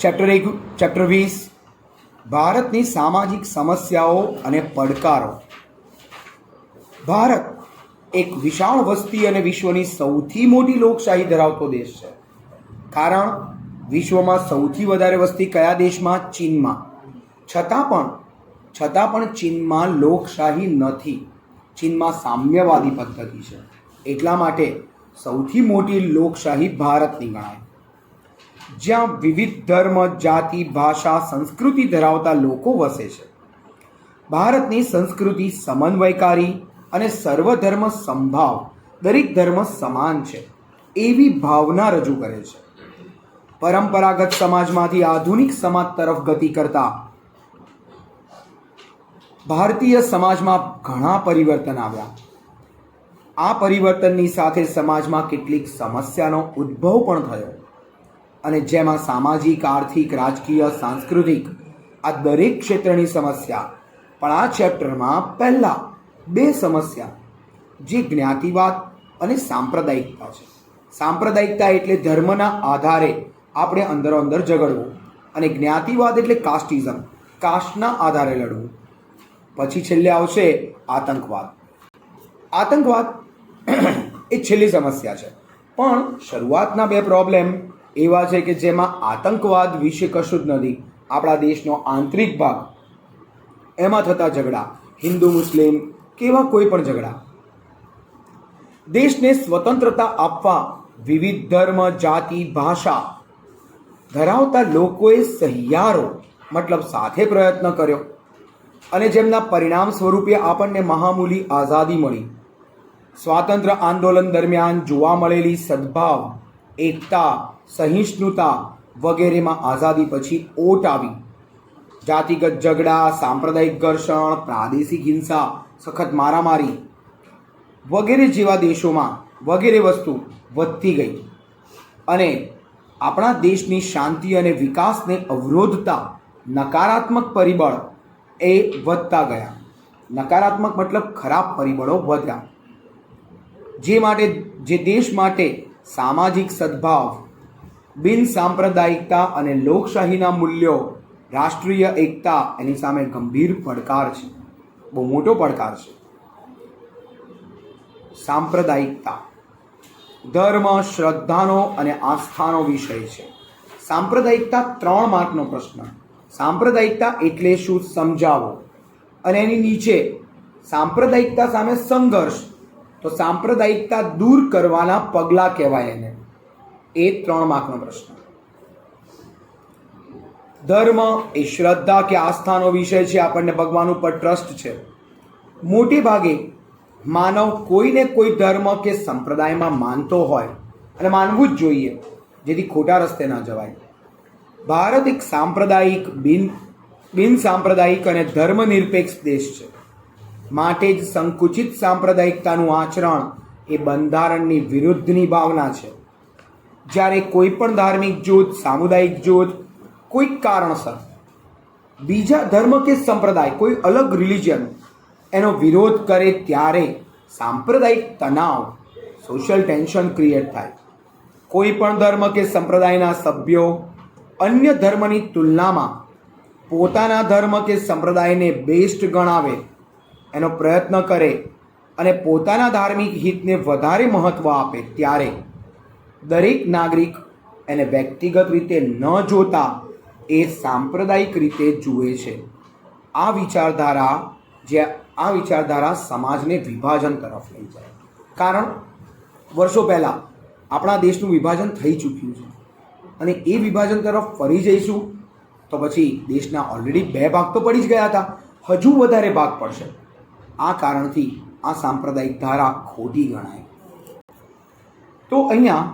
Chapter 20 ભારતની સામાજિક સમસ્યાઓ અને પડકારો. ભારત એક વિશાળ વસ્તી અને વિશ્વની સૌથી મોટી લોકશાહી ધરાવતો દેશ છે. કારણ વિશ્વમાં સૌથી વધારે વસ્તી કયા દેશમાં? ચીનમાં. છતાં પણ ચીનમાં લોકશાહી નથી. ચીનમાં સામ્યવાદી પદ્ધતિ છે. એટલા માટે સૌથી મોટી લોકશાહી ભારતની ગણાય. જ્યાં વિવિધ ધર્મ, જાતિ, ભાષા, સંસ્કૃતિ ધરાવતા લોકો વસે છે. ભારતની સંસ્કૃતિ સમન્વયકારી અને સર્વધર્મ સંભાવ, દરેક ધર્મ સમાન છે એવી ભાવના રજૂ કરે છે. પરંપરાગત સમાજમાંથી આધુનિક સમાજ તરફ ગતિ કરતા ભારતીય સમાજમાં ઘણા પરિવર્તન આવ્યા. આ પરિવર્તનની સાથે સમાજમાં કેટલીક સમસ્યાનો ઉદ્ભવ પણ થયો અને જેમાં સામાજિક, આર્થિક, રાજકીય, સાંસ્કૃતિક આ દરેક ક્ષેત્રની સમસ્યા. પણ આ ચેપ્ટરમાં પહેલા બે સમસ્યા જે જ્ઞાતિવાદ અને સાંપ્રદાયિકતા છે. સાંપ્રદાયિકતા એટલે ધર્મના આધારે આપણે અંદરો અંદર ઝઘડવું, અને જ્ઞાતિવાદ એટલે કાસ્ટિઝમ, કાસ્ટના આધારે લડવું. પછી છેલ્લે આવશે આતંકવાદ. આતંકવાદ એ છેલ્લી સમસ્યા છે. પણ શરૂઆતના બે પ્રોબ્લેમ એવા છે કે જેમાં આતંકવાદ વિશે કશું જ નથી. આપણા દેશનો આંતરિક ભાગ, એમાં થતા ઝઘડા, હિન્દુ મુસ્લિમ કે એવા કોઈ પણ ઝઘડા. દેશને સ્વતંત્રતા આપવા વિવિધ ધર્મ, જાતિ, ભાષા ધરાવતા લોકોએ સહિયારો મતલબ સાથે પ્રયત્ન કર્યો અને જેમના પરિણામ સ્વરૂપે આપણને મહામૂલી આઝાદી મળી. સ્વાતંત્ર્ય આંદોલન દરમિયાન જોવા મળેલી સદભાવ, એકતા, સહિષ્ણુતા વગેરેમાં આઝાદી પછી ઓટ આવી. જાતિગત ઝઘડા, સાંપ્રદાયિક ઘર્ષણ, પ્રાદેશિક હિંસા, સખત મારામારી વગેરે જેવા દેશોમાં વગેરે વસ્તુ વધતી ગઈ અને આપણા દેશની શાંતિ અને વિકાસને અવરોધતા નકારાત્મક પરિબળ એ વધતા ગયા. નકારાત્મક મતલબ ખરાબ પરિબળો વધ્યા, જે દેશ માટે સામાજિક સદભાવ, બિન સાંપ્રદાયિકતા અને લોકશાહીના મૂલ્યો, રાષ્ટ્રીય એકતા એની સામે ગંભીર પડકાર છે, બહુ મોટો પડકાર છે. સાંપ્રદાયિકતા ધર્મ, શ્રદ્ધાનો અને આસ્થાનો વિષય છે. સાંપ્રદાયિકતા 3 માર્કનો પ્રશ્ન. સાંપ્રદાયિકતા એટલે શું સમજાવો, અને એની નીચે સાંપ્રદાયિકતા સામે સંઘર્ષ, તો સાંપ્રદાયિકતા દૂર કરવાના પગલાં કહેવાય એને. એ 3 માર્કનો પ્રશ્ન. ધર્મ એ શ્રદ્ધા કે આસ્થાનો વિષય છે. આપણને ભગવાન ઉપર ટ્રસ્ટ છે. મોટે ભાગે માનવ કોઈને કોઈ ધર્મ કે સંપ્રદાયમાં માનતો હોય અને માનવું જ જોઈએ, જેથી ખોટા રસ્તે ન જવાય. ભારત એક સાંપ્રદાયિક, બિન સાંપ્રદાયિક અને ધર્મનિરપેક્ષ દેશ છે. માટે જ સંકુચિત સાંપ્રદાયિકતાનું આચરણ એ બંધારણની વિરુદ્ધની ભાવના છે. જ્યારે કોઈ પણ ધાર્મિક જૂથ, સામુદાયિક જૂથ કોઈક કારણસર બીજા ધર્મ કે સંપ્રદાય, કોઈ અલગ રિલિજન એનો વિરોધ કરે ત્યારે સાંપ્રદાયિક તણાવ, સોશિયલ ટેન્શન ક્રિએટ થાય. કોઈ પણ ધર્મ કે સંપ્રદાયના સભ્યો અન્ય ધર્મની તુલનામાં પોતાના ધર્મ કે સંપ્રદાયને બેસ્ટ ગણાવે, એનો પ્રયત્ન કરે અને પોતાના ધાર્મિક હિતને વધારે મહત્ત્વ આપે ત્યારે દરેક નાગરિક એને વ્યક્તિગત રીતે ન જોતા એ સાંપ્રદાયિક રીતે જુએ છે. આ વિચારધારા સમાજને વિભાજન તરફ લઈ જાય. કારણ વર્ષો પહેલાં આપણા દેશનું વિભાજન થઈ ચૂક્યું છે અને એ વિભાજન તરફ ફરી જઈશું તો પછી દેશના ઓલરેડી 2 ભાગ તો પડી જ ગયા હતા, હજુ વધારે ભાગ પડશે. આ કારણથી આ સાંપ્રદાયિક ધારા ખોટી ગણાય. તો અહીંયા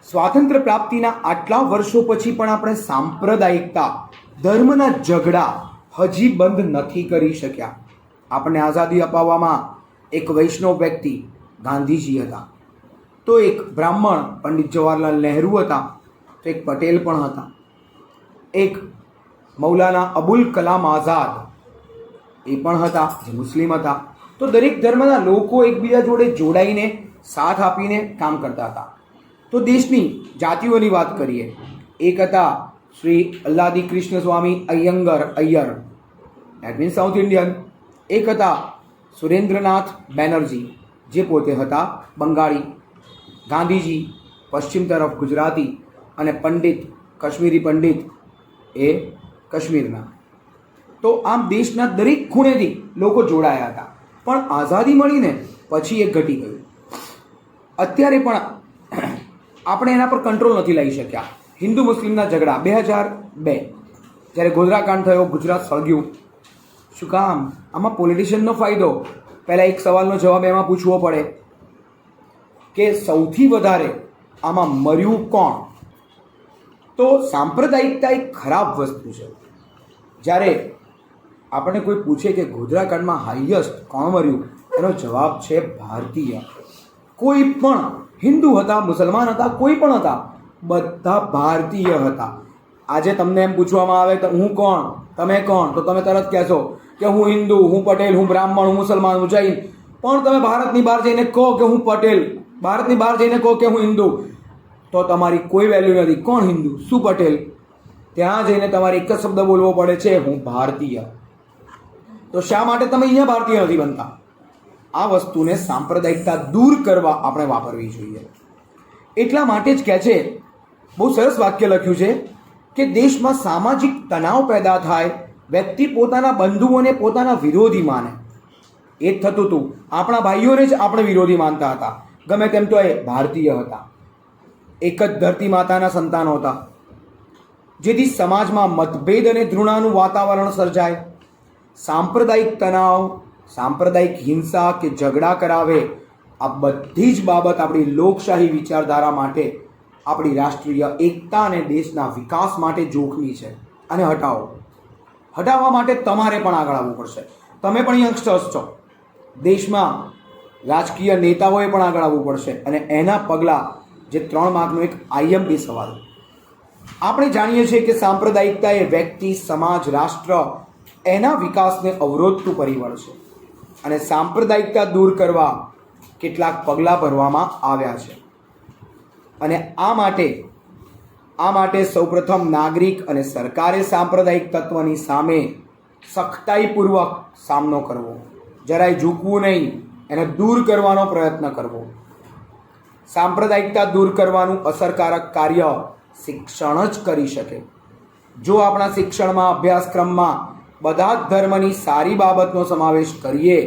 સ્વાતંત્ર્ય પ્રાપ્તિના આટલા વર્ષો પછી પણ આપણે સાંપ્રદાયિકતા, ધર્મના ઝઘડા હજી બંધ નથી કરી શક્યા. આપણને આઝાદી અપાવવામાં એક વૈષ્ણવ વ્યક્તિ ગાંધીજી હતા, તો એક બ્રાહ્મણ પંડિત જવાહરલાલ નહેરુ હતા, તો એક પટેલ પણ હતા, એક મૌલાના અબુલ કલામ આઝાદ એ પણ હતા જે મુસ્લિમ હતા. તો દરેક ધર્મના લોકો એકબીજા જોડે જોડાઈને સાથ આપીને કામ કરતા હતા. તો દેશની જાતિઓની વાત કરીએ એક હતા Shri Alladi Krishnaswami Ayyar, that means south Indian. એક હતા સુરેન્દ્રનાથ બેનર્જી, જે પોતે હતા બંગાળી. ગાંધીજી પશ્ચિમ તરફ ગુજરાતી, અને પંડિત, કાશ્મીરી પંડિત એ કાશ્મીરના. તો આમ દેશના દરેક ખૂણેથી લોકો જોડાયા હતા. પણ આઝાદી મળીને પછી એ ઘટી ગયું. અત્યારે પણ આપણે એના પર કંટ્રોલ નથી લઈ શક્યા. હિન્દુ મુસ્લિમના ઝઘડા 2002 જ્યારે ગોધરાકાંડ થયો, ગુજરાત સળગ્યું. શું કામ? આમાં પોલિટિશિયનનો ફાયદો. પહેલાં એક સવાલનો જવાબ એમાં પૂછવો પડે કે સૌથી વધારે આમાં મર્યું કોણ? તો સાંપ્રદાયિકતા એક ખરાબ વસ્તુ છે. જ્યારે આપણને કોઈ પૂછે કે ગોધરાકાંડમાં હાઈએસ્ટ કોણ મર્યું, એનો જવાબ છે ભારતીય. કોઈ પણ હિન્દુ હતા, મુસલમાન હતા, કોઈ પણ હતા, બધા ભારતીય હતા. આજે તમને એમ પૂછવામાં આવે તો હું કોણ, તમે કોણ, તો તમે તરત કહેશો કે હું હિન્દુ, હું પટેલ, હું બ્રાહ્મણ, હું મુસલમાન, હું જૈન. પણ તમે ભારતની બહાર જઈને કહો કે હું પટેલ, ભારતની બહાર જઈને કહો કે હું હિન્દુ, તો તમારી કોઈ વેલ્યુ નથી. કોણ હિન્દુ, શું પટેલ? ત્યાં જઈને તમારે એક જ શબ્દ બોલવો પડે છે, હું ભારતીય. તો શા માટે તમે અહીંયા ભારતીય નથી બનતા? આ વસ્તુને સાંપ્રદાયિકતા દૂર કરવા આપણે વાપરવી જોઈએ. એટલા માટે જ કહે છે, બહુ સરસ વાક્ય લખ્યું છે કે દેશમાં સામાજિક તણાવ પેદા થાય, વ્યક્તિ પોતાના બંધુઓને પોતાના વિરોધી માને. એ જ થતું હતું. આપણા ભાઈઓને જ આપણે વિરોધી માનતા હતા, ગમે તેમ તો એ ભારતીય હતા. એક જ ધરતી માતાના સંતાનો હતા, જેથી સમાજમાં મતભેદ અને ઘૃણાનું વાતાવરણ સર્જાય. સાંપ્રદાયિક તણાવ, સાંપ્રદાયિક હિંસા કે ઝઘડા કરાવે, આ બધી જ બાબત આપણી લોકશાહી વિચારધારા માટે, આપણી રાષ્ટ્રીય એકતા અને દેશના વિકાસ માટે જોખમી છે. અને હટાવવા માટે તમારે પણ આગળ આવવું પડશે. તમે પણ યંગસ્ટર્સ છો, દેશમાં રાજકીય નેતાઓએ પણ આગળ આવવું પડશે. અને એના પગલાં, જે 3 માર્કનો એક IMP સવાલ. આપણે જાણીએ છીએ કે સાંપ્રદાયિકતા એ વ્યક્તિ, સમાજ, રાષ્ટ્ર એના વિકાસને અવરોધતું પરિબળ છે. અને સાંપ્રદાયિકતા દૂર કરવા કેટલાક પગલાં ભરવામાં આવ્યા છે. અને આ માટે સૌપ્રથમ નાગરિક અને સરકારે સાંપ્રદાયિક તત્વની સામે સખ્તાઈપૂર્વક સામનો કરવો, જરાય ઝૂકવું નહીં, એને દૂર કરવાનો પ્રયત્ન કરવો. સાંપ્રદાયિકતા દૂર કરવાનું અસરકારક કાર્ય શિક્ષણ જ કરી શકે. જો આપણા શિક્ષણમાં, અભ્યાસક્રમમાં બધા જ ધર્મની સારી બાબતનો સમાવેશ કરીએ,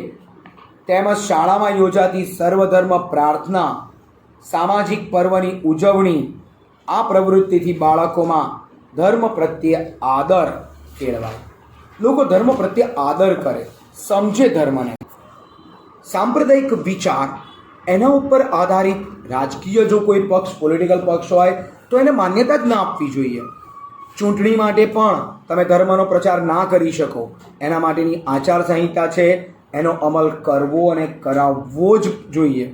તેમજ શાળામાં યોજાતી સર્વધર્મ પ્રાર્થના, સામાજિક પર્વની ઉજવણી, આ પ્રવૃત્તિથી બાળકોમાં ધર્મ પ્રત્યે આદર કેળવાય. લોકો ધર્મ પ્રત્યે આદર કરે, સમજે ધર્મને. સાંપ્રદાયિક વિચાર, એના ઉપર આધારિત રાજકીય જો કોઈ પક્ષ, પોલિટિકલ પક્ષ હોય તો એને માન્યતા જ ના આપવી જોઈએ. ચૂંટણી માટે પણ તમે ધર્મનો પ્રચાર ના કરી શકો. એના માટેની આચારસંહિતા છે, એનો અમલ કરવો અને કરાવવો જ જોઈએ.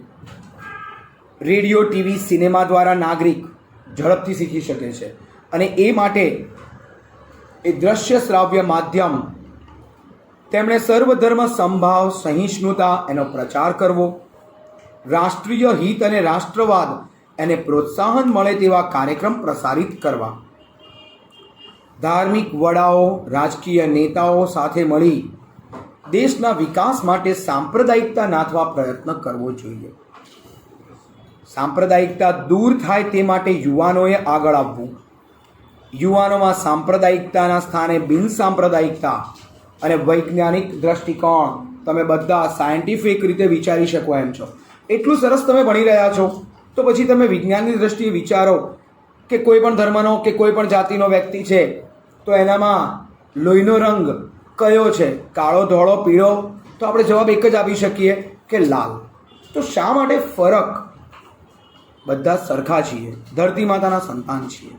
રેડિયો, ટીવી, સિનેમા દ્વારા નાગરિક ઝડપથી શીખી શકે છે. અને એ માટે એ દ્રશ્ય શ્રાવ્ય માધ્યમ, તેમણે સર્વધર્મ સંભાવ, સહિષ્ણુતા એનો પ્રચાર કરવો, રાષ્ટ્રીય હિત અને રાષ્ટ્રવાદ એને પ્રોત્સાહન મળે તેવા કાર્યક્રમ પ્રસારિત કરવા. ધાર્મિક વડાઓ, રાજકીય નેતાઓ સાથે મળી દેશના વિકાસ માટે સાંપ્રદાયિકતા નાથવા પ્રયત્ન કરવો જોઈએ. સાંપ્રદાયિકતા દૂર થાય તે માટે યુવાનોએ આગળ આવવું. યુવાનોમાં સાંપ્રદાયિકતાના સ્થાને બિનસાંપ્રદાયિકતા અને વૈજ્ઞાનિક દ્રષ્ટિકોણ, તમે બધા સાયન્ટિફિક રીતે વિચારી શકો એમ છો, એટલું સરસ તમે ભણી રહ્યા છો, તો પછી તમે વિજ્ઞાનની દ્રષ્ટિએ વિચારો કે કોઈ પણ ધર્મનો કે કોઈ પણ જાતિનો વ્યક્તિ છે તો એનામાં લોહીનો રંગ કયો છે, કાળો, ધોળો, પીળો? તો આપણે જવાબ એક જ આપી શકીએ કે લાલ. તો શા માટે ફરક? બધા સરખા છીએ, ધરતી માતાના સંતાન છીએ.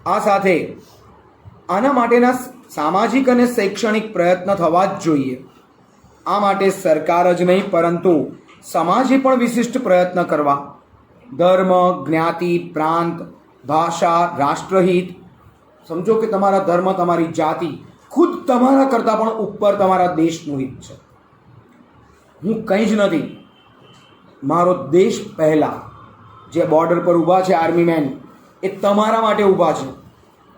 આ સાથે આના માટેના સામાજિક અને શૈક્ષણિક પ્રયત્ન થવા જ જોઈએ. આ માટે સરકાર જ નહીં પરંતુ સમાજે પણ વિશિષ્ટ પ્રયત્ન કરવા. ધર્મ, જ્ઞાતિ, પ્રાંત, ભાષા, રાષ્ટ્રહિત, સમજો કે તમારા ધર્મ, તમારી જાતિ ખુદ તમારા કરતાં પણ ઉપર તમારા દેશનું હિત છે. હું કંઈ જ નથી, મારો દેશ પહેલાં. જે બોર્ડર પર ઊભા છે આર્મી મેન, એ તમારા માટે ઊભા છે,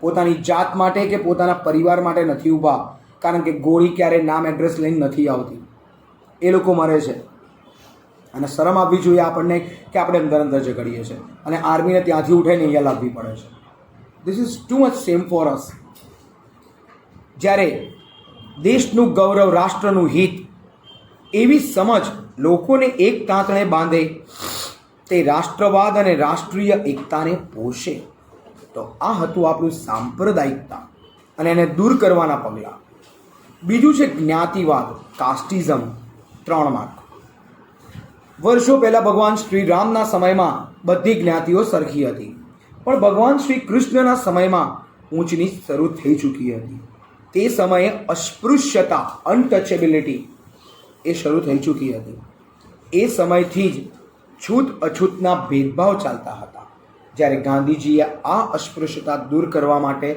પોતાની જાત માટે કે પોતાના પરિવાર માટે નથી ઊભા, કારણ કે ગોળી ક્યારે નામ એડ્રેસ લઈને નથી આવતી. એ લોકો મરે છે અને શરમ આપવી જોઈએ આપણને કે આપણે અંદર અંદર ઝઘડીએ છીએ અને આર્મીને ત્યાંથી ઉઠાઈને અહીંયા લાવવી પડે છે. This is too much same for us. જ્યારે દેશનું ગૌરવ, રાષ્ટ્રનું હિત, એવી સમજ લોકોને એક તાંતણે બાંધે, તે રાષ્ટ્રવાદ અને રાષ્ટ્રીય એકતાને પોષે. તો આ હતું આપણું સાંપ્રદાયિકતા અને એને દૂર કરવાના પગલાં. બીજું છે જ્ઞાતિવાદ, કાસ્ટિઝમ. 3 માર્ક. વર્ષો પહેલાં ભગવાન શ્રી રામના સમયમાં બધી જ્ઞાતિઓ સરખી હતી, પણ ભગવાન શ્રી કૃષ્ણના સમયમાં ઊંચ નીચ શરૂ થઈ ચૂકી હતી. તે સમયે અસ્પૃશ્યતા, અનટચેબિલિટી એ શરૂ થઈ ચૂકી હતી. એ સમયથી જ છૂત અછૂતના ભેદભાવ ચાલતા હતા. જ્યારે ગાંધીજીએ આ અસ્પૃશ્યતા દૂર કરવા માટે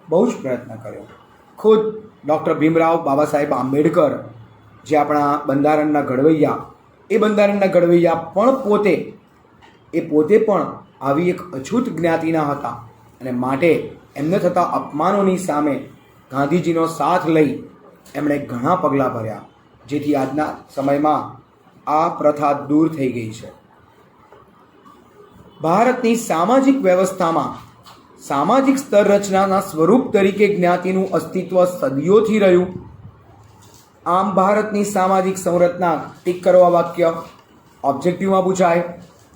બહુ જ પ્રયત્ન કર્યો. ખુદ ડૉક્ટર ભીમરાવ બાબા સાહેબ આંબેડકર, જે આપણા બંધારણના ઘડવૈયા, એ બંધારણના ઘડવૈયા પણ પોતે પણ આવી એક અછૂત જ્ઞાતિના હતા અને માટે એમને થતા અપમાનોની સામે ગાંધીજીનો સાથ લઈ એમણે ઘણા પગલાં ભર્યા, જેથી આજના સમયમાં આ પ્રથા દૂર થઈ ગઈ છે. ભારતની સામાજિક વ્યવસ્થામાં સામાજિક સ્તર રચનાના સ્વરૂપ તરીકે જ્ઞાતિનું અસ્તિત્વ સદીઓથી રહ્યું. આમ ભારતની સામાજિક સંરચના, ટીક કરવા વાક્ય. ઓબ્જેક્ટિવમાં પૂછાય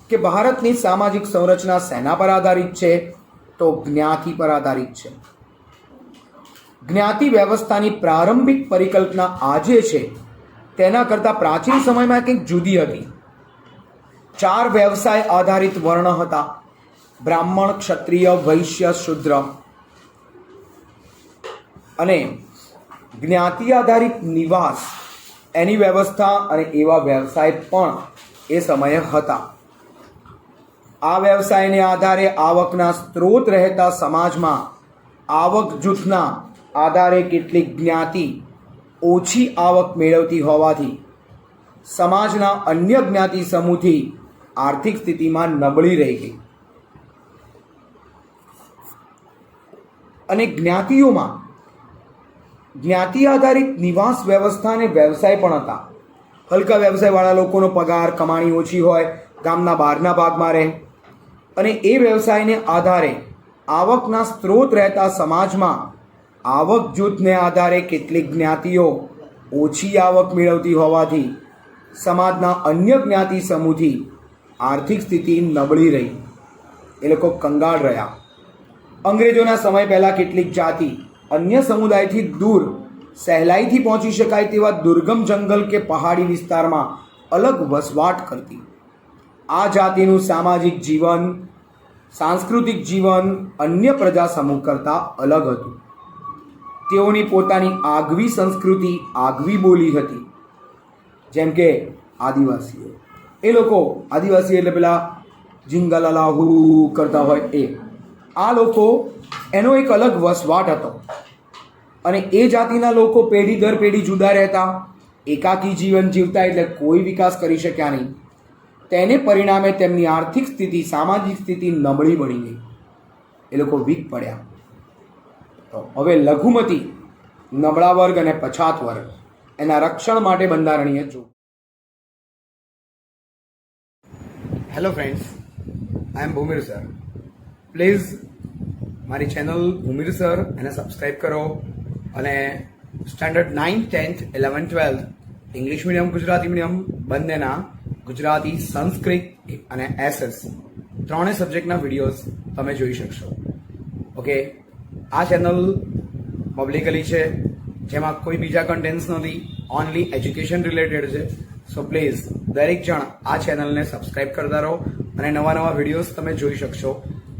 કે ભારતની સામાજિક સંરચના શેના પર આધારિત છે? તો જ્ઞાતિ પર આધારિત છે. જ્ઞાતિ વ્યવસ્થાની પ્રારંભિક પરિકલ્પના આજે છે તેના કરતાં પ્રાચીન સમયમાં કંઈક જુદી હતી. 4 વ્યવસાય આધારિત વર્ણ હતા: બ્રાહ્મણ, ક્ષત્રિય, વૈશ્ય, શૂદ્ર. અને જ્ઞાતિ આધારિત નિવાસ, એની વ્યવસ્થા અને એવા વ્યવસાય પણ એ સમયે હતા. આ વ્યવસાયને આધારે આવકના સ્ત્રોત રહેતા સમાજમાં આવક જૂથના આધારે કેટલીક જ્ઞાતિ ઓછી આવક મેળવતી હોવાથી સમાજના અન્ય જ્ઞાતિ સમૂહથી આર્થિક સ્થિતિમાં નબળી રહી ગઈ. અને જ્ઞાતિઓમાં જ્ઞાતિ આધારિત નિવાસ વ્યવસ્થા અને વ્યવસાય પણ હતા. હલકા વ્યવસાયવાળા લોકોનો પગાર, કમાણી ઓછી હોય, ગામના બહારના ભાગમાં રહે, અને એ વ્યવસાયને આધારે આવકના સ્ત્રોત રહેતા સમાજમાં આવક જૂથને આધારે કેટલીક જ્ઞાતિઓ ઓછી આવક મેળવતી હોવાથી સમાજના અન્ય જ્ઞાતિ સમૂહથી આર્થિક સ્થિતિ નબળી રહી. એ લોકો કંગાળ રહ્યા. અંગ્રેજોના સમય પહેલાં કેટલીક જાતિ અન્ય સમુદાયથી દૂર સહેલાઈથી પહોંચી શકાય તેવા દુર્ગમ જંગલ કે પહાડી વિસ્તારમાં અલગ વસવાટ કરતી. આ જાતિનું સામાજિક જીવન, સાંસ્કૃતિક જીવન અન્ય પ્રજા સમૂહ કરતાં અલગ હતું. તેઓની પોતાની આગવી સંસ્કૃતિ, આગવી બોલી હતી. જેમ કે આદિવાસીઓ, એ લોકો આદિવાસી એટલે પેલા જિંગાલાલા હુ કરતા હોય એ. આ લોકો, એનો એક અલગ વસવાટ હતો. અને એ જાતિના લોકો પેઢી દર પેઢી જુદા રહેતા, એકાકી જીવન જીવતા, એટલે કોઈ વિકાસ કરી શક્યા નહીં. તેને પરિણામે તેમની આર્થિક સ્થિતિ, સામાજિક સ્થિતિ નબળી બની ગઈ. એ લોકો વીક પડ્યા. તો હવે લઘુમતી, નબળા વર્ગ અને પછાત વર્ગ, એના રક્ષણ માટે બંધારણીય જો. Hello friends, I am Bhumir sir. Please મારી ચેનલ ભૂમિર સર એને સબસ્ક્રાઈબ કરો અને standard 9th, 10th, 11th, 12th English medium, Gujarati medium બંનેના ગુજરાતી, સંસ્કૃત અને એસએસ ત્રણેય સબ્જેક્ટના વિડીયોઝ તમે જોઈ શકશો. ઓકે, આ ચેનલ પબ્લિકલી છે, જેમાં કોઈ બીજા કન્ટેન્ટ્સ નથી, ઓનલી એજ્યુકેશન રિલેટેડ છે. સો પ્લીઝ દરેક જણ આ ચેનલને સબસ્ક્રાઈબ કરતા રહો અને નવા નવા વિડીયોઝ તમે જોઈ શકશો.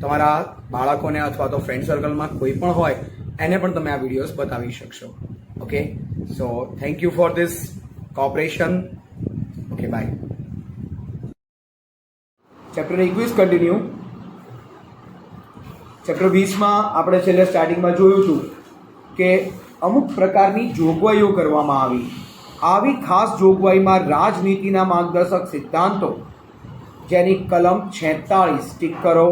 તમારા બાળકોને અથવા તો ફ્રેન્ડ સર્કલમાં કોઈ પણ હોય એને પણ તમે આ વિડીયોઝ બતાવી શકશો. Okay, so thank you for this cooperation. Okay, bye. Chapter 21 continue. Chapter 20માં આપણે છેલ્લે સ્ટાર્ટિંગમાં જોયું હતું કે અમુક પ્રકારની જોગવાઈઓ કરવામાં આવી. આવી ખાસ જોગવાઈમાં રાજનીતિના માર્ગદર્શક સિદ્ધાંતો, જેની કલમ 46 ટીક કરો,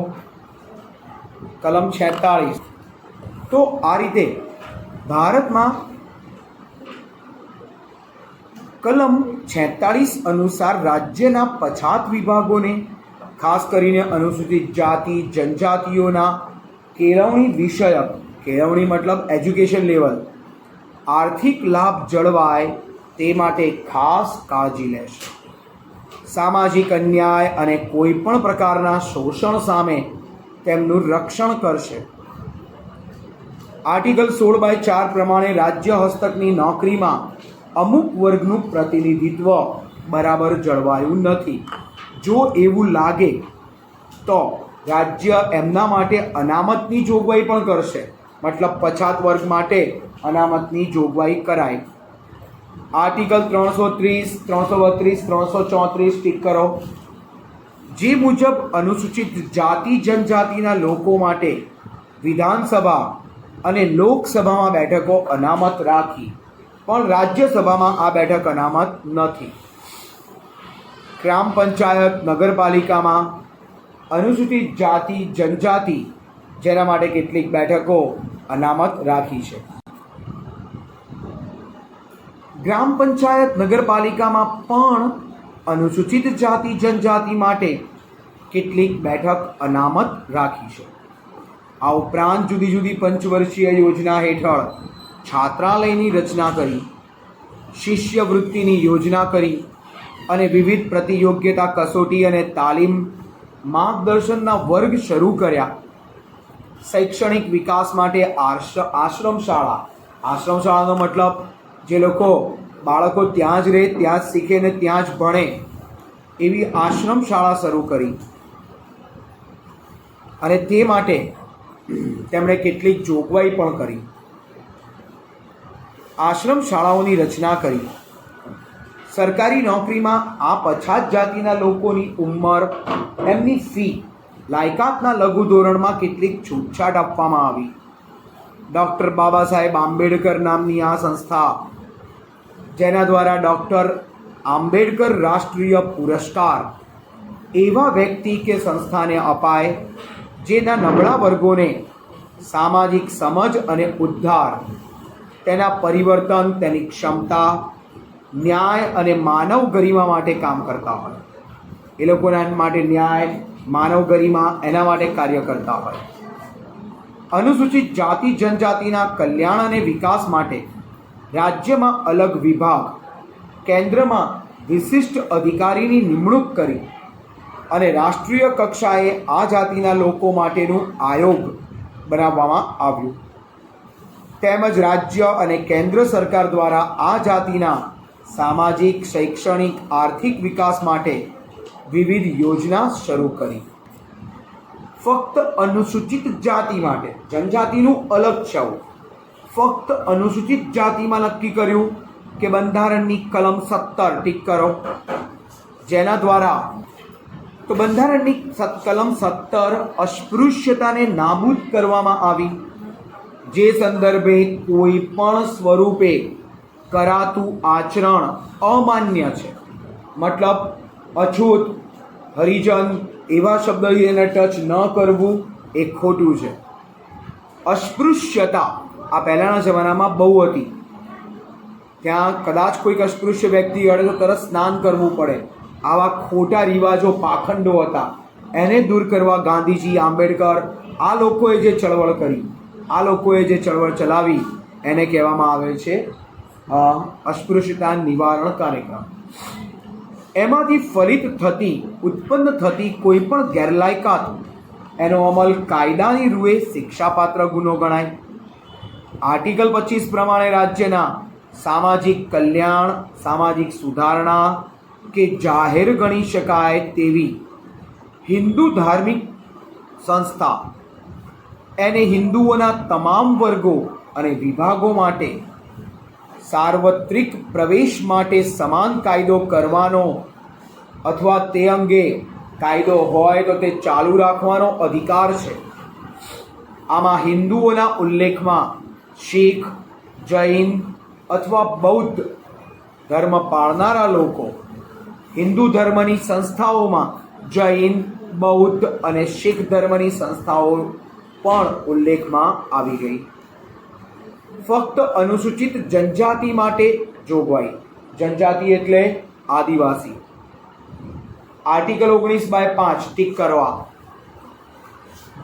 કલમ 46. તો આ રીતે ભારતમાં કલમ 46 અનુસાર રાજ્યના પછાત વિભાગોને, ખાસ કરીને અનુસૂચિત જાતિ જનજાતિઓના કેળવણી વિષયક, કેળવણી મતલબ એજ્યુકેશન લેવલ, આર્થિક લાભ જળવાય તે માટે ખાસ કાળજી લેશે. સામાજિક અન્યાય અને કોઈ પણ પ્રકારના શોષણ સામે તેમનું રક્ષણ કરશે. આર્ટિકલ 16/4 પ્રમાણે રાજ્ય હસ્તકની નોકરીમાં અમુક વર્ગનું પ્રતિનિધિત્વ બરાબર જળવાયું નથી. જો એવું લાગે તો રાજ્ય એમના માટે અનામતની જોગવાઈ પણ કરશે. મતલબ પછાત વર્ગ માટે અનામતની જોગવાઈ કરાય. આર્ટિકલ 330, 332, 334 ટીક કરો. જે મુજબ અનુસૂચિત જાતિ જનજાતિના લોકો માટે વિધાનસભા અને લોકસભામાં બેઠકો અનામત રાખી, પણ રાજ્યસભામાં આ બેઠક અનામત નથી. ગ્રામ પંચાયત નગરપાલિકામાં અનુસૂચિત જાતિ જનજાતિ જેના માટે કેટલીક બેઠકો અનામત રાખી છે. ગ્રામ પંચાયત નગરપાલિકામાં પણ અનુસૂચિત જાતિ જનજાતિ માટે કેટલીક બેઠક અનામત રાખી છે. આ ઉપરાંત જુદી જુદી પંચવર્ષીય યોજના હેઠળ છાત્રાલયની રચના કરી, શિષ્યવૃત્તિની યોજના કરી અને વિવિધ પ્રતિયોગ્યતા કસોટી અને તાલીમ માર્ગદર્શનના વર્ગ શરૂ કર્યા. શૈક્ષણિક વિકાસ માટે આશ્રમ શાળાનો મતલબ જે લોકો બાળકો ત્યાં જ રહે, ત્યાં જ શીખે ને ત્યાં જ ભણે એવી આશ્રમ શાળા શરૂ કરી. અને તે માટે તેમણે કેટલીક જોગવાઈ પણ કરી. આશ્રમ શાળાઓની રચના કરી. સરકારી નોકરીમાં આ પછાત જાતિના લોકોની ઉંમર, એમની ફી, લાયકાતના લઘુ ધોરણમાં કેટલીક છૂટછાટ આપવામાં આવી. ડૉક્ટર બાબા સાહેબ આંબેડકર નામની આ સંસ્થા, જેના દ્વારા ડૉક્ટર આંબેડકર રાષ્ટ્રીય પુરસ્કાર એવા વ્યક્તિ કે સંસ્થાને અપાય જેના નબળા વર્ગોને સામાજિક સમજ અને ઉદ્ધાર, તેના પરિવર્તન, તેની ક્ષમતા, ન્યાય અને માનવ ગરિમા માટે કામ કરતા હોય. એ લોકોના માટે ન્યાય, માનવ ગરિમા એના માટે કાર્ય કરતા હોય. અનુસૂચિત જાતિ જનજાતિના કલ્યાણ અને વિકાસ માટે રાજ્યમાં અલગ વિભાગ, કેન્દ્રમાં વિશિષ્ટ અધિકારીની નિમણૂક કરી અને રાષ્ટ્રીય કક્ષાએ આ જાતિના લોકો માટેનું આયોગ બનાવવામાં આવ્યું. તેમજ રાજ્ય અને કેન્દ્ર સરકાર દ્વારા આ જાતિના સામાજિક, શૈક્ષણિક, આર્થિક વિકાસ માટે વિવિધ યોજના શરૂ કરી. ફક્ત અનુસૂચિત જાતિ માટે, જનજાતિનું અલગ છે. ફક્ત અનુસૂચિત જાતિમાં નક્કી કર્યું કે બંધારણની કલમ 17 ટીક કરો, જેના દ્વારા તો બંધારણની કલમ 17 અસ્પૃશ્યતાને નાબૂદ કરવામાં આવી, જે સંદર્ભે કોઈ પણ સ્વરૂપે કરાતું આચરણ અમાન્ય છે. મતલબ અછૂત, હરિજન એવા શબ્દ એને ટચ ન કરવું એ ખોટું છે. અસ્પૃશ્યતા આ પહેલાંના જમાનામાં બહુ હતી. ત્યાં કદાચ કોઈક અસ્પૃશ્ય વ્યક્તિ અડે તો તરત સ્નાન કરવું પડે. આવા ખોટા રિવાજો, પાખંડો હતા. એને દૂર કરવા ગાંધીજી, આંબેડકર, આ લોકોએ જે ચળવળ કરી, આ લોકોએ જે ચળવળ ચલાવી, એને કહેવામાં આવે છે અસ્પૃશ્યતા નિવારણ કાર્યક્રમ. એમાંથી ફલિત થતી, ઉત્પન્ન થતી કોઈ પણ ગેરલાયકાત, એનો અમલ કાયદાની રૂએ શિક્ષાપાત્ર ગુનો ગણાય. આર્ટિકલ 25 પ્રમાણે રાજ્યના સામાજિક કલ્યાણ, સામાજિક સુધારણા કે જાહેર ગણી શકાય તેવી હિન્દુ ધાર્મિક સંસ્થા એને હિન્દુઓના તમામ વર્ગો અને વિભાગો માટે સાર્વત્રિક પ્રવેશ માટે સમાન કાયદો કરવાનો અથવા તે અંગે કાયદો હોય તો તે ચાલુ રાખવાનો અધિકાર છે. આમાં હિન્દુઓના ઉલ્લેખમાં શીખ, જૈન અથવા બૌદ્ધ ધર્મ પાળનારા લોકો, હિન્દુ ધર્મની સંસ્થાઓમાં જૈન, બૌદ્ધ અને શીખ ધર્મની સંસ્થાઓ પણ ઉલ્લેખમાં આવી ગઈ. ફક્ત અનુસૂચિત જનજાતિ માટે જોગવાઈ. જનજાતિ એટલે આદિવાસી. આર્ટિકલ 19/5 ટીક કરવા,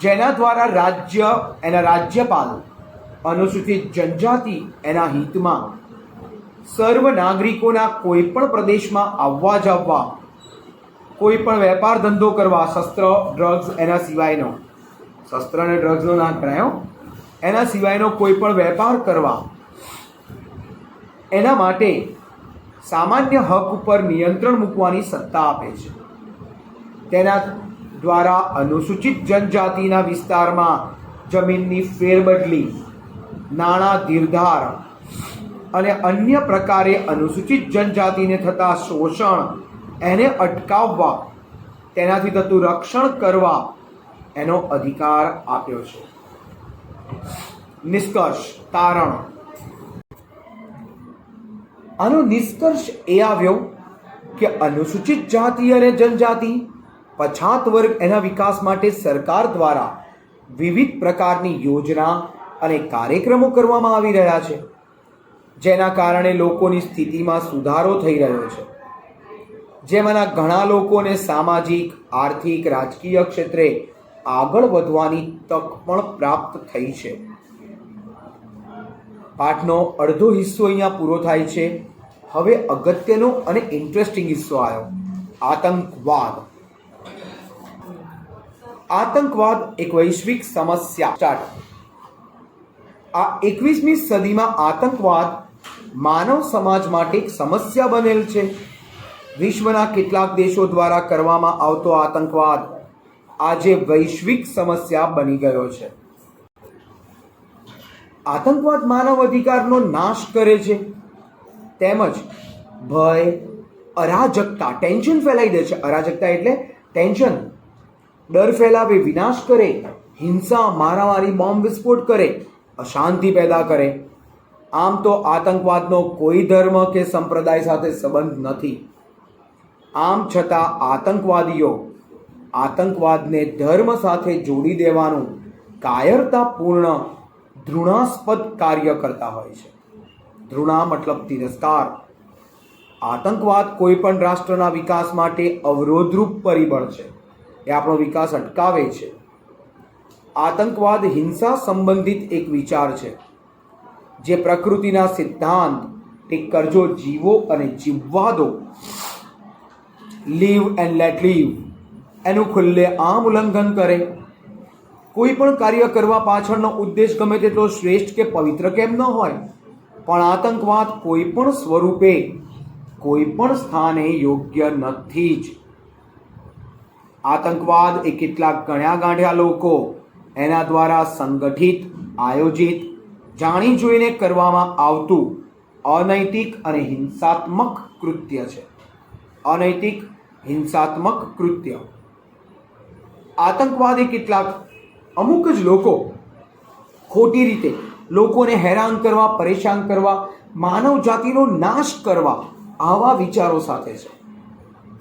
જેના દ્વારા રાજ્ય એના રાજ્યપાલ અનુસૂચિત જનજાતિ એના હિતમાં સર્વ નાગરિકોના કોઈ પણ પ્રદેશમાં આવવા જવા, કોઈ પણ વેપાર ધંધો કરવા, શસ્ત્ર ડ્રગ્સ એના સિવાયનો, શસ્ત્ર અને ડ્રગ્સનો ના કરાયો, એના સિવાયનો કોઈ પણ વેપાર કરવા, એના માટે સામાન્ય હક ઉપર નિયંત્રણ મૂકવાની સત્તા આપે છે. તેના દ્વારા અનુસૂચિત જનજાતિના વિસ્તારમાં જમીનની ફેરબદલી, નાણાં ધીરધાર અને અન્ય પ્રકારે અનુસૂચિત જનજાતિને થતા શોષણ એને અટકાવવા, તેનાથી થતું રક્ષણ કરવા એનો અધિકાર આપ્યો છે. નિષ્કર્ષ, તારણ. આનો નિષ્કર્ષ એ આવ્યો કે અનુસૂચિત જાતિ અને જનજાતિ, પછાત વર્ગ એના વિકાસ માટે સરકાર દ્વારા વિવિધ પ્રકારની યોજના અને કાર્યક્રમો કરવામાં આવી રહ્યા છે, જેના કારણે લોકોની સ્થિતિમાં સુધારો થઈ રહ્યો છે. જેમાંના ઘણા લોકોને સામાજિક, આર્થિક, રાજકીય ક્ષેત્રે આગળ વધવાની તક પણ પ્રાપ્ત થઈ છે. પાઠનો અડધો હિસ્સો અહીંયા પૂરો થાય છે. હવે અગત્યનો અને ઇન્ટરેસ્ટિંગ હિસ્સો આવ્યો, આતંકવાદ. આતંકવાદ એક વૈશ્વિક સમસ્યા. સ્ટાર્ટ. આ 21મી સદીમાં આતંકવાદ માનવ સમાજ માટે એક સમસ્યા બનેલ છે. વિશ્વના કેટલાક દેશો દ્વારા કરવામાં આવતો આતંકવાદ આજે વૈશ્વિક સમસ્યા બની ગયો છે. આતંકવાદ માનવ અધિકારનો નાશ કરે છે, તેમજ ભય, અરાજકતા, ટેન્શન ફેલાઈ દે છે. અરાજકતા એટલે ટેન્શન, ડર ફેલાવે, વિનાશ કરે, હિંસા, મારામારી, બોમ્બ વિસ્ફોટ કરે, અશાંતિ પેદા કરે. આમ તો આતંકવાદનો કોઈ ધર્મ કે સંપ્રદાય સાથે સંબંધ નથી. આમ છતાં આતંકવાદીઓ આતંકવાદને ધર્મ સાથે જોડી દેવાનું કાયરતાપૂર્ણ, ધૃણાસ્પદ કાર્ય કરતા હોય છે. ધૃણા મતલબ તિરસ્કાર. આતંકવાદ કોઈ પણ રાષ્ટ્રના વિકાસ માટે અવરોધરૂપ પરિબળ છે. એ આપણો વિકાસ અટકાવે છે. આતંકવાદ હિંસા સંબંધિત એક વિચાર છે, જે પ્રકૃતિના સિદ્ધાંત ટીક કરજો, જીવો અને જીવવા દો, લીવ એન્ડ લેટ લીવ, એનું ખુલ્લેઆમ ઉલ્લંઘન કરે. કોઈ પણ કાર્ય કરવા પાછળનો ઉદ્દેશ ગમે તેટલો શ્રેષ્ઠ કે પવિત્ર કેમ ન હોય, પણ આતંકવાદ કોઈ પણ સ્વરૂપે, કોઈ પણ સ્થાને યોગ્ય નથી જ. આતંકવાદ એ કેટલાક ગણ્યા ગાંઠ્યા લોકો એના દ્વારા સંગઠિત, આયોજિત, જાણી જોઈને કરવામાં આવતું અનૈતિક અને હિંસાત્મક કૃત્ય છે. અનૈતિક, હિંસાત્મક કૃત્ય. આતંકવાદ એ કેટલાક અમુક જ લોકો ખોટી રીતે લોકોને હેરાન કરવા, પરેશાન કરવા, માનવ જાતિનો નાશ કરવા, આવા વિચારો સાથે છે.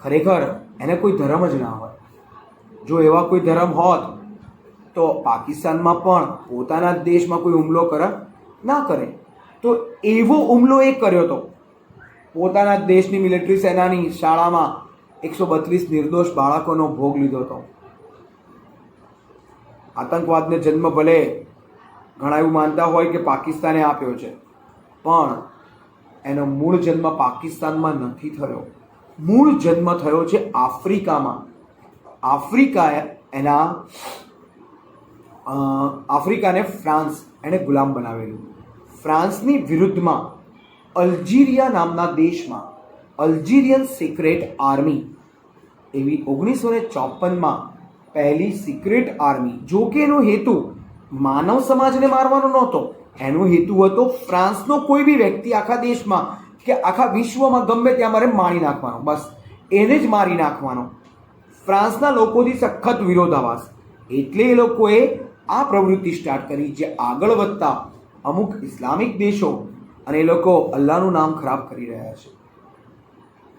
ખરેખર એને કોઈ ધર્મ જ ના હોય. જો એવા કોઈ ધર્મ હોત તો પાકિસ્તાનમાં પણ પોતાના જ દેશમાં કોઈ હુમલો ના કરે. તો એવો હુમલો એ કર્યો હતો. પોતાના જ દેશની મિલિટરી સેનાની શાળામાં 132 નિર્દોષ બાળકોનો ભોગ લીધો હતો. આતંકવાદને જન્મ ભલે ઘણા એવું માનતા હોય કે પાકિસ્તાને આપ્યો છે, પણ એનો મૂળ જન્મ પાકિસ્તાનમાં નથી થયો. મૂળ જન્મ થયો છે આફ્રિકામાં. આફ્રિકાને ફ્રાન્સ એણે ગુલામ બનાવેલું. ફ્રાન્સની વિરુદ્ધમાં અલ્જીરિયા નામના દેશમાં અલ્જીરિયન સિક્રેટ આર્મી એવી 1954માં પહેલી સિક્રેટ આર્મી. જો કે એનો હેતુ માનવ સમાજને મારવાનો નહોતો. એનો હેતુ હતો ફ્રાન્સનો કોઈ બી વ્યક્તિ આખા દેશમાં કે આખા વિશ્વમાં ગમે ત્યાં મારે મારી નાખવાનો, બસ એને જ મારી નાખવાનો. ફ્રાન્સના લોકોથી સખત વિરોધાભાસ. એટલે એ લોકોએ આ પ્રવૃત્તિ સ્ટાર્ટ કરી, જે આગળ વધતા અમુક ઇસ્લામિક દેશો અને એ લોકો અલ્લાહનું નામ ખરાબ કરી રહ્યા છે.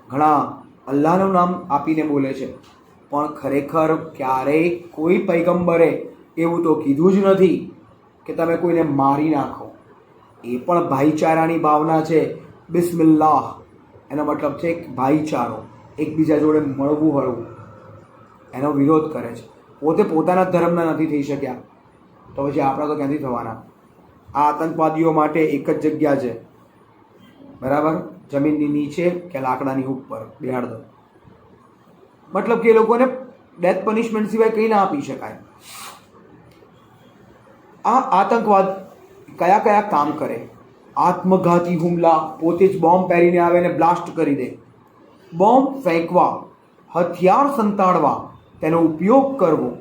ઘણા અલ્લાહનું નામ આપીને બોલે છે, પણ ખરેખર ક્યારેય કોઈ પૈગંબરે એવું તો કીધું જ નથી કે તમે કોઈને મારી નાખો. એ પણ ભાઈચારાની ભાવના છે. બિસ્મિલ્લાહ એનો મતલબ છે ભાઈચારો, એકબીજા જોડે મળવું હળવું. એનો વિરોધ કરે છે. પોતે પોતાના ધર્મના નથી થઈ શક્યા તો પછી આપણા તો ક્યાંથી થવાના? આ આતંકવાદીઓ માટે એક જ જગ્યા છે, બરાબર, જમીનની નીચે કે લાકડાની ઉપર બેહાડ દો. મતલબ કે એ લોકોને ડેથ પનિશમેન્ટ સિવાય કંઈ ના આપી શકાય. આ આતંકવાદ કયા કયા કામ કરે? આત્મઘાતી હુમલા, પોતે જ બોમ્બ પહેરીને આવે ને બ્લાસ્ટ કરી દે, બોમ્બ ફેંકવા, હથિયાર સંતાડવા, તેનો ઉપયોગ કરવો,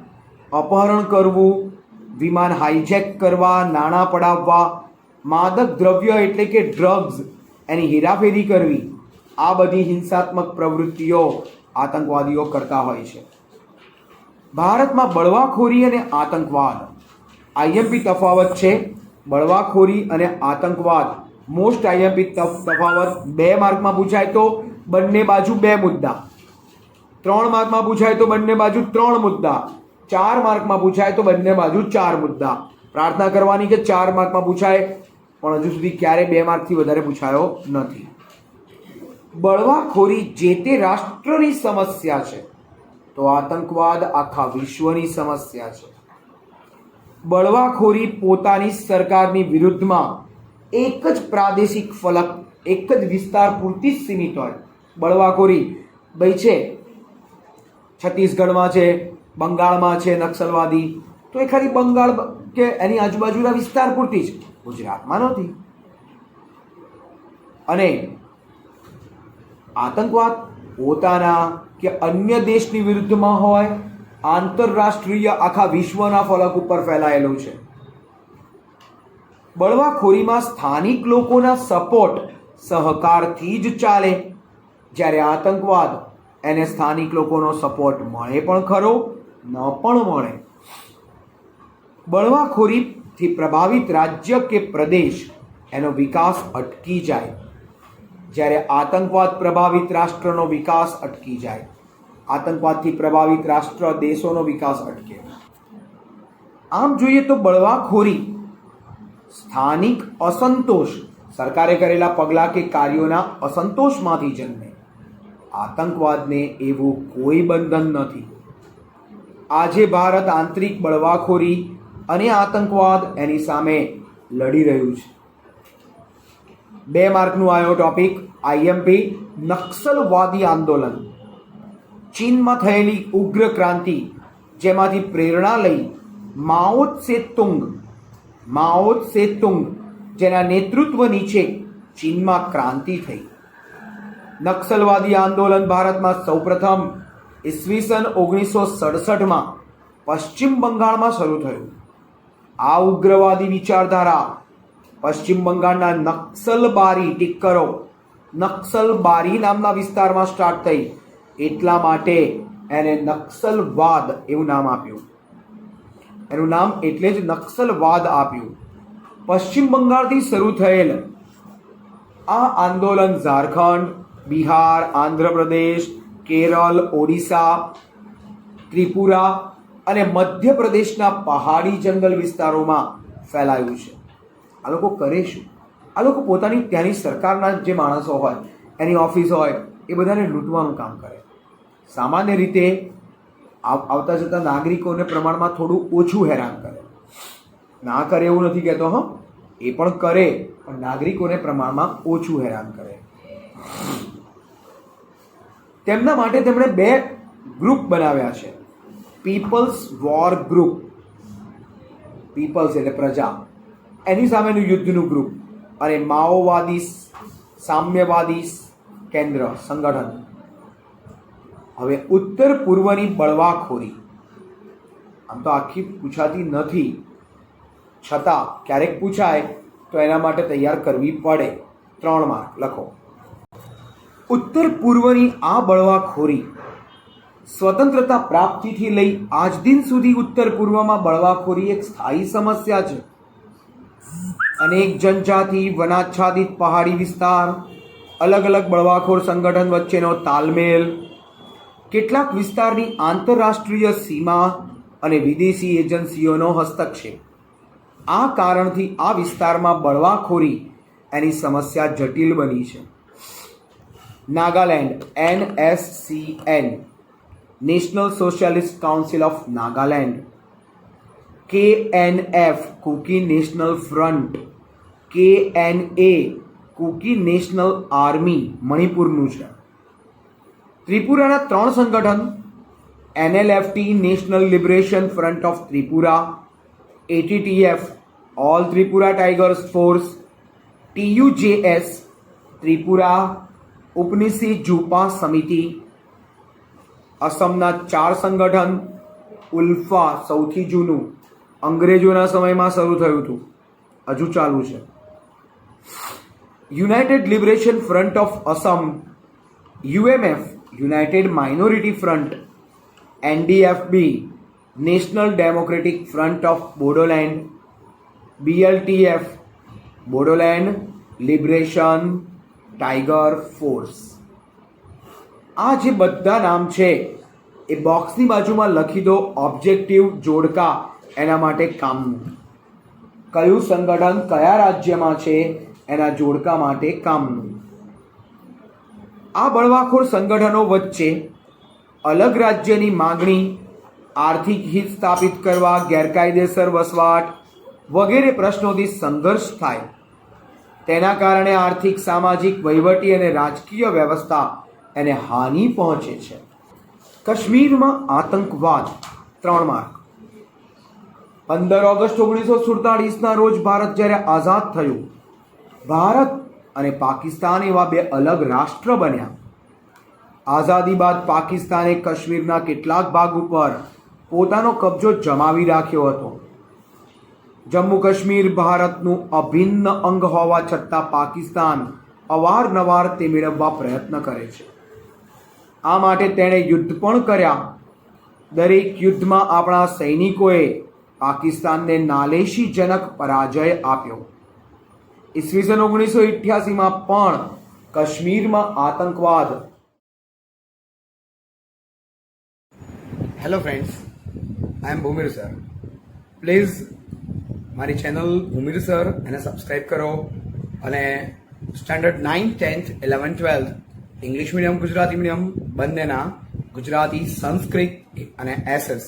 અપહરણ કરવું, વિમાન હાઈજેક કરવા, નાણાં પડાવવા, માદક દ્રવ્ય એટલે કે ડ્રગ્સ એની હેરાફેરી કરવી, આ બધી હિંસાત્મક પ્રવૃત્તિઓ આતંકવાદીઓ કરતા હોય છે. ભારતમાં બળવાખોરી અને આતંકવાદ આઈએમપી તફાવત છે. બળવાખોરી અને આતંકવાદ મોસ્ટ આઈએમપી તફાવત 2 માર્કમાં પૂછાય તો બંને બાજુ 2 મુદ્દા, 3 માર્કમાં પૂછાય તો બંને બાજુ 3 મુદ્દા, 4 માર્કમાં પૂછાય તો બંને બાજુ 4 મુદ્દા. પ્રાર્થના કરવાની કે 4 માર્કમાં પૂછાય, પણ હજુ સુધી ક્યારે 2 માર્કથી વધારે પૂછાયો નથી. બળવાખોરી જે તે રાષ્ટ્રની સમસ્યા છે તો આતંકવાદ આખા વિશ્વની સમસ્યા છે. બળવાખોરી પોતાની સરકારની વિરુદ્ધમાં એક જ પ્રાદેશિક ફલક, એક જ વિસ્તાર પૂરતી જ સીમિત હોય. બળવાખોરી ભાઈ છે છત્તીસગઢમાં છે, બંગાળમાં છે નક્સલવાદી, તો એ ખાલી બંગાળ કે એની આજુબાજુના વિસ્તાર પૂરતી જ, ગુજરાતમાં નથી. અને આતંકવાદ પોતાના કે અન્ય દેશની વિરુદ્ધમાં હોય, આંતરરાષ્ટ્રીય આખા વિશ્વના ફલક ઉપર ફેલાયેલો છે. બળવાખોરીમાં સ્થાનિક લોકોના સપોર્ટ સહકારથી જ ચાલે, જ્યારે આતંકવાદ એને સ્થાનિક લોકોનો સપોર્ટ મળે પણ ખરો, ન પણ મળે. બળવાખોરીથી પ્રભાવિત રાજ્ય કે પ્રદેશ એનો વિકાસ અટકી જાય, જ્યારે આતંકવાદ પ્રભાવિત રાષ્ટ્રનો વિકાસ અટકી જાય. આતંકવાદથી પ્રભાવિત રાષ્ટ્ર દેશોનો વિકાસ અટકે. આમ જોઈએ તો બળવાખોરી સ્થાનિક અસંતોષ, સરકારે કરેલા પગલાં કે કાર્યોના અસંતોષમાંથી જન્મે. આતંકવાદને એવું કોઈ બંધન નથી. આજે ભારત આંતરિક બળવાખોરી અને આતંકવાદ એની સામે લડી રહ્યું છે. 2 માર્કનું આવ્યો ટોપિક આઈએમપી નક્સલવાદી આંદોલન. ચીનમાં થયેલી ઉગ્ર ક્રાંતિ જેમાંથી પ્રેરણા લઈ માઓ ત્સે તુંગ જેના નેતૃત્વ નીચે ચીનમાં ક્રાંતિ થઈ. નક્સલવાદી આંદોલન ભારતમાં સૌપ્રથમ ઈસવીસન 1967માં પશ્ચિમ બંગાળમાં શરૂ થયું. આ ઉગ્રવાદી વિચારધારા પશ્ચિમ બંગાળના નક્સલબારી ટિક્કરો નક્સલબારી નામના વિસ્તારમાં સ્ટાર્ટ થઈ, એટલા માટે એને નક્સલવાદ એવું નામ આપ્યું. એનું નામ એટલે જ નક્સલવાદ આપ્યું. પશ્ચિમ બંગાળથી શરૂ થયેલ આ આંદોલન ઝારખંડ, બિહાર, આંધ્રપ્રદેશ, કેરળ, ઓડિશા, ત્રિપુરા અને મધ્યપ્રદેશના પહાડી જંગલ વિસ્તારોમાં ફેલાયું છે. આ લોકો કરે શું? આ લોકો પોતાની ત્યાંની સરકારના જે માણસો હોય, એની ઓફિસ હોય, એ બધાને લૂંટવાનું કામ કરે. સામાન્ય રીતે આવતા જતા નાગરિકોને પ્રમાણમાં થોડું ઓછું હેરાન કરે. ના કરે એવું નથી કહેતો, હા, એ પણ કરે, પણ નાગરિકોને પ્રમાણમાં ઓછું હેરાન કરે. તેમના માટે તેમણે 2 ગ્રુપ બનાવ્યા છે. પીપલ્સ વોર ગ્રુપ, પીપલ્સ એટલે પ્રજા, એની સામેનું યુદ્ધનું ગ્રુપ, અને માઓવાદી સામ્યવાદી કેન્દ્ર સંગઠન. હવે ઉત્તર પૂર્વની બળવાખોરી આમ તો આખી પૂછાતી નથી, છતાં ક્યારેક પૂછાય તો એના માટે તૈયાર કરવી પડે. 3 માર્ક લખો. ઉત્તર પૂર્વની આ બળવાખોરી સ્વતંત્રતા પ્રાપ્તિથી લઈ આજ દિન સુધી ઉત્તર પૂર્વમાં બળવાખોરી એક સ્થાયી સમસ્યા છે. અનેક જનજાતિ, વનાચ્છાદિત પહાડી વિસ્તાર, અલગ અલગ બળવાખોર સંગઠન વચ્ચેનો તાલમેલ, કેટલાક વિસ્તારની આંતરરાષ્ટ્રીય સીમા અને વિદેશી એજન્સીઓનો હસ્તક્ષેપ. આ કારણથી આ વિસ્તારમાં બળવાખોરી એની સમસ્યા જટિલ બની છે. Nagaland NSCN national socialist council of Nagaland, KNF Kuki national front, KNA Kuki national army મણિપુરનું છે. ત્રિપુરાના 3 સંગઠન NLFT national liberation front of Tripura, ATTF all Tripura tigers force, TUJS Tripura ઉપનિસી જુપા સમિતિ. અસમના 4 સંગઠન ઉલ્ફા સૌથી જૂનું અંગ્રેજોના સમયમાં શરૂ થયું હતું, હજુ ચાલુ છે. United liberation front of Assam, UMF United minority front, NDFB national democratic front of Bodoland, BLTF Bodoland liberation tiger force. આ જે બધા નામ છે એ બોક્સની બાજુમાં લખી દો. ઓબ્જેક્ટિવ જોડકા એના માટે કામનું. કયું સંગઠન કયા રાજ્યમાં છે એના જોડકા માટે કામનું. આ બળવાખોર સંગઠનો વચ્ચે અલગ રાજ્યની માગણી, આર્થિક હિત સ્થાપિત કરવા, ગેરકાયદેસર વસવાટ વગેરે પ્રશ્નોથી સંઘર્ષ થાય. તેના કારણે આર્થિક, સામાજિક, વહીવટી અને રાજકીય વ્યવસ્થા એને હાનિ પહોંચે છે. કાશ્મીરમાં આતંકવાદ 3 માર્ક. 15 ઓગસ્ટ 1947ના રોજ ભારત જ્યારે આઝાદ થયું, ભારત અને પાકિસ્તાન એવા 2 અલગ રાષ્ટ્ર બન્યા. આઝાદી બાદ પાકિસ્તાને કાશ્મીરના કેટલાક ભાગ ઉપર પોતાનો કબજો જમાવી રાખ્યો હતો. જમ્મુ કાશ્મીર ભારતનું અભિન્ન અંગ હોવા છતાં પાકિસ્તાન અવારનવાર તે મેળવવા પ્રયત્ન કરે છે. આ માટે તેણે યુદ્ધ પણ કર્યા. દરેક યુદ્ધમાં આપણા સૈનિકોએ પાકિસ્તાનને નાલેશીજનક પરાજય આપ્યો. ઈસવીસન 1988માં પણ કાશ્મીરમાં આતંકવાદ. Hello friends, I am Bhumir sir. Please મારી ચેનલ ભૂમિર સર એને સબસ્ક્રાઈબ કરો અને standard 9, 10th, 11th, 12th English medium, Gujarati medium બંનેના ગુજરાતી, સંસ્કૃત અને SS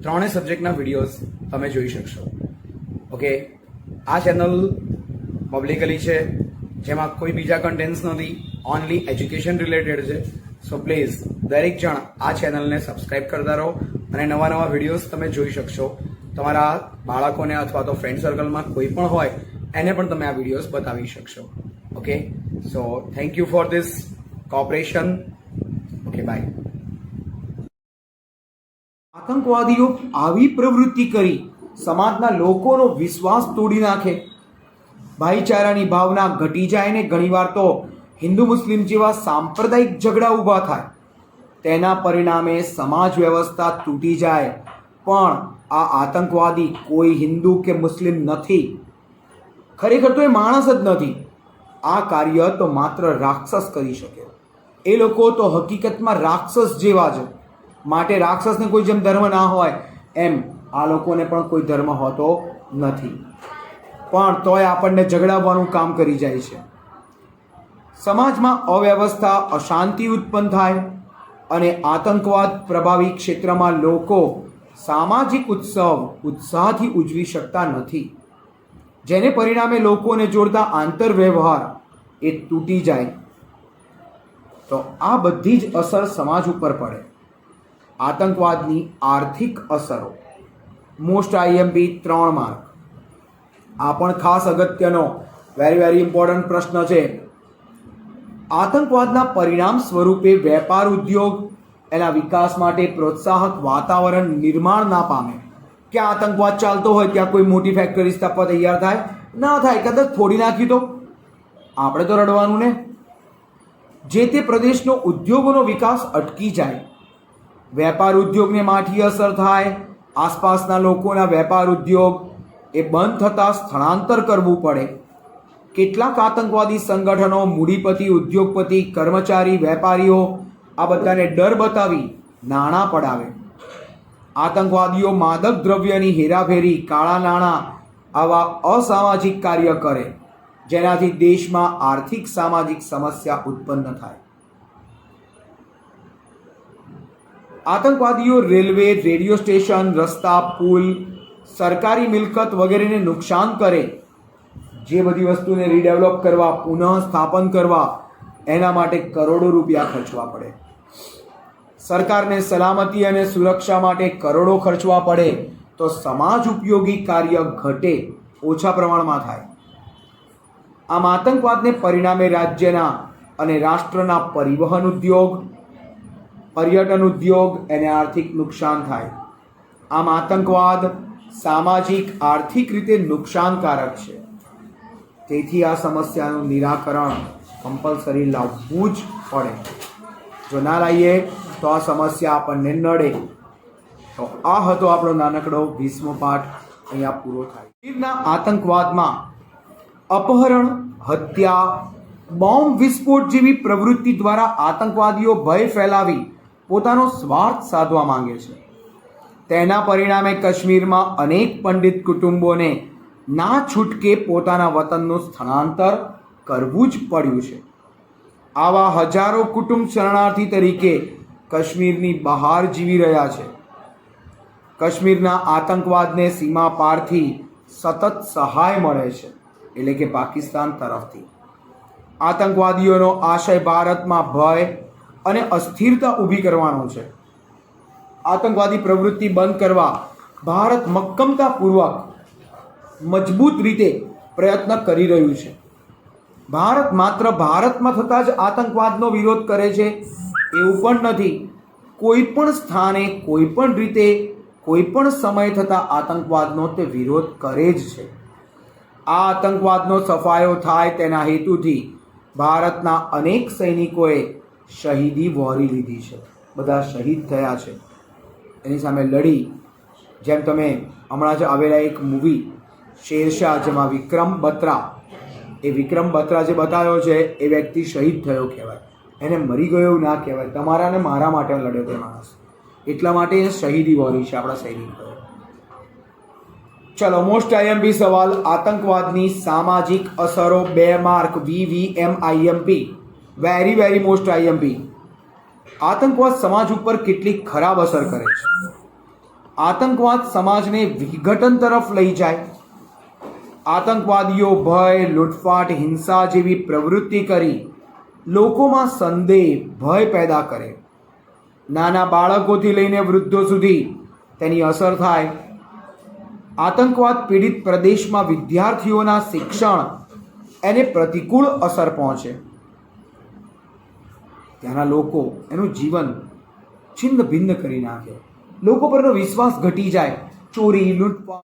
3 સબ્જેક્ટના વિડીયોઝ તમે જોઈ શકશો. ઓકે, આ ચેનલ પબ્લિકલી છે, જેમાં કોઈ બીજા કન્ટેન્ટ્સ નથી, ઓનલી એજ્યુકેશન રિલેટેડ છે. સો પ્લીઝ દરેક જણ આ ચેનલને સબસ્ક્રાઈબ કરતા રહો અને નવા નવા વિડીયોઝ તમે જોઈ શકશો. તમારા બાળકોને અથવા તો ફ્રેન્ડ સર્કલમાં કોઈ પણ હોય એને પણ તમે આ વિડીયોઝ બતાવી શકશો. Okay, so thank you for this cooperation. Okay, bye. આતંકવાદીઓ આવી પ્રવૃત્તિ કરી સમાજના લોકોનો વિશ્વાસ તોડી નાખે, ભાઈચારાની ભાવના ઘટી જાય ને ઘણીવાર તો હિન્દુ મુસ્લિમ જેવા સાંપ્રદાયિક ઝઘડા ઊભા થાય. તેના પરિણામે સમાજ વ્યવસ્થા તૂટી જાય. પણ આ આતંકવાદી કોઈ હિન્દુ કે મુસ્લિમ નથી, ખરેખર તો એ માણસ જ નથી. આ કાર્ય તો માત્ર રાક્ષસ કરી શકે. એ લોકો તો હકીકતમાં રાક્ષસ જેવા છે. માટે રાક્ષસને કોઈ જેમ ધર્મ ના હોય એમ આ લોકોને પણ કોઈ ધર્મ હોતો નથી, પણ તોય આપણને ઝઘડાવવાનું કામ કરી જાય છે. સમાજમાં અવ્યવસ્થા, અશાંતિ ઉત્પન્ન થાય અને આતંકવાદ પ્રભાવિત ક્ષેત્રમાં લોકો સામાજિક ઉત્સવ ઉત્સાહથી ઉજવી શકતા નથી, જેને પરિણામે લોકોને જોડતા આંતરવ્યવહાર એ તૂટી જાય. તો આ બધી જ અસર સમાજ ઉપર પડે. આતંકવાદની આર્થિક અસરો. Most IMP 3 mark. આ પણ ખાસ અગત્યનો વેરી ઇમ્પોર્ટન્ટ પ્રશ્ન છે. આતંકવાદના પરિણામ સ્વરૂપે વેપાર ઉદ્યોગ એના વિકાસ માટે પ્રોત્સાહક વાતાવરણ નિર્માણ ના પામે. ક્યાં આતંકવાદ ચાલતો હોય ત્યાં કોઈ મોટી ફેક્ટરી સ્થાપવા તૈયાર થાય? ના થાય. કદાચ થોડી નાખી તો આપણે તો રડવાનું ને. જે તે પ્રદેશનો ઉદ્યોગોનો વિકાસ અટકી જાય. વેપાર ઉદ્યોગને માઠી અસર થાય. આસપાસના લોકોના વેપાર ઉદ્યોગ એ બંધ થતાં સ્થળાંતર કરવું પડે. કેટલાક આતંકવાદી સંગઠનો મૂડીપતિ, ઉદ્યોગપતિ, કર્મચારી, વેપારીઓ આ બધાને ડર બતાવી નાણાં પડાવે. આતંકવાદીઓ માદક દ્રવ્યની હેરાફેરી, કાળા નાણાં આવા અસામાજિક કાર્ય કરે જેનાથી દેશમાં આર્થિક સામાજિક સમસ્યા ઉત્પન્ન થાય. આતંકવાદીઓ રેલવે, રેડિયો સ્ટેશન, રસ્તા, પુલ, સરકારી મિલકત વગેરેને નુકસાન કરે. જે બધી વસ્તુને રીડેવલપ કરવા, પુનઃ સ્થાપન કરવા, એના માટે કરોડો રૂપિયા ખર્ચવા પડે. સરકારને સલામતી અને સુરક્ષા માટે કરોડો ખર્ચવા પડે તો સમાજ ઉપયોગી કાર્ય ઘટે, ઓછા પ્રમાણમાં થાય. આમ આતંકવાદને પરિણામે રાજ્યના અને રાષ્ટ્રના પરિવહન ઉદ્યોગ, પર્યટન ઉદ્યોગ અને આર્થિક નુકસાન થાય. આમ આતંકવાદ સામાજિક આર્થિક રીતે નુકસાનકારક છે. તેથી આ સમસ્યાનું નિરાકરણ કમ્પલસરી લાવવું જ પડે. જો ના લાવીએ તો આ સમસ્યા આપણને નડે. તો આ હતો આપણો નાનકડો 20મો પાઠ. અહીંયા પૂરો થાય. કાશ્મીરના આતંકવાદમાં અપહરણ, હત્યા, બોમ્બ વિસ્ફોટ જેવી પ્રવૃત્તિ દ્વારા આતંકવાદીઓ ભય ફેલાવી પોતાનો સ્વાર્થ સાધવા માંગે છે. તેના પરિણામે કાશ્મીરમાં અનેક પંડિત કુટુંબોને ના છૂટકે પોતાના વતનનું સ્થળાંતર કરવું જ પડ્યું છે. આવા હજારો કુટુંબ શરણાર્થી તરીકે કાશ્મીરની બહાર જીવી રહ્યા છે. કાશ્મીરના આતંકવાદને સીમા પારથી સતત સહાય મળે છે, એટલે કે પાકિસ્તાન તરફથી. આતંકવાદીઓનો આશય ભારતમાં ભય અને અસ્થિરતા ઊભી કરવાનો છે. આતંકવાદી પ્રવૃત્તિ બંધ કરવા ભારત મક્કમતાપૂર્વક મજબૂત રીતે પ્રયત્ન કરી રહ્યું છે. ભારત માત્ર ભારતમાં થતા જ આતંકવાદનો વિરોધ કરે છે એવું પણ નથી. કોઈ પણ સ્થાને, કોઈ પણ રીતે, કોઈ પણ સમય થતા આતંકવાદનો તે વિરોધ કરે જ છે. આ આતંકવાદનો સફાયો થાય તેના હેતુથી ભારતના અનેક સૈનિકોએ શહીદી વહોરી લીધી છે. બધા શહીદ થયા છે એની સામે લડી. જેમ તમે હમણાં જ આવેલા એક મૂવી શેરશાહ, જેમાં વિક્રમ બત્રા, એ વિક્રમ બત્રા જે બતાવ્યો છે એ વ્યક્તિ શહીદ થયો કહેવાય, એને મરી ગયો એવું ના કહેવાય. તમારા ને મારા માટે લડ્યો તે માણસ, એટલા માટે એને શહીદી વહોરી છે આપણા સૈનિકોએ. ચલો, મોસ્ટ આઈએમપી સવાલ. આતંકવાદની સામાજિક અસરો 2 mark VVMIMP. Very very most IMP. આતંકવાદ સમાજ ઉપર કેટલી ખરાબ અસર કરે છે. આતંકવાદ સમાજને વિઘટન તરફ લઈ જાય. આતંકવાદીઓ ભય, લૂંટફાટ, હિંસા જેવી પ્રવૃત્તિ કરી લોકોમાં સંદેહ, ભય પેદા કરે. નાના બાળકોથી લઈને વૃદ્ધો સુધી તેની અસર થાય. આતંકવાદ પીડિત પ્રદેશમાં વિદ્યાર્થીઓના શિક્ષણ એને પ્રતિકૂળ અસર પહોંચે. ત્યાંના લોકો એનું જીવન છિન્ન ભિન્ન કરી નાખે. લોકો પરનો વિશ્વાસ ઘટી જાય. ચોરી, લૂંટફાટ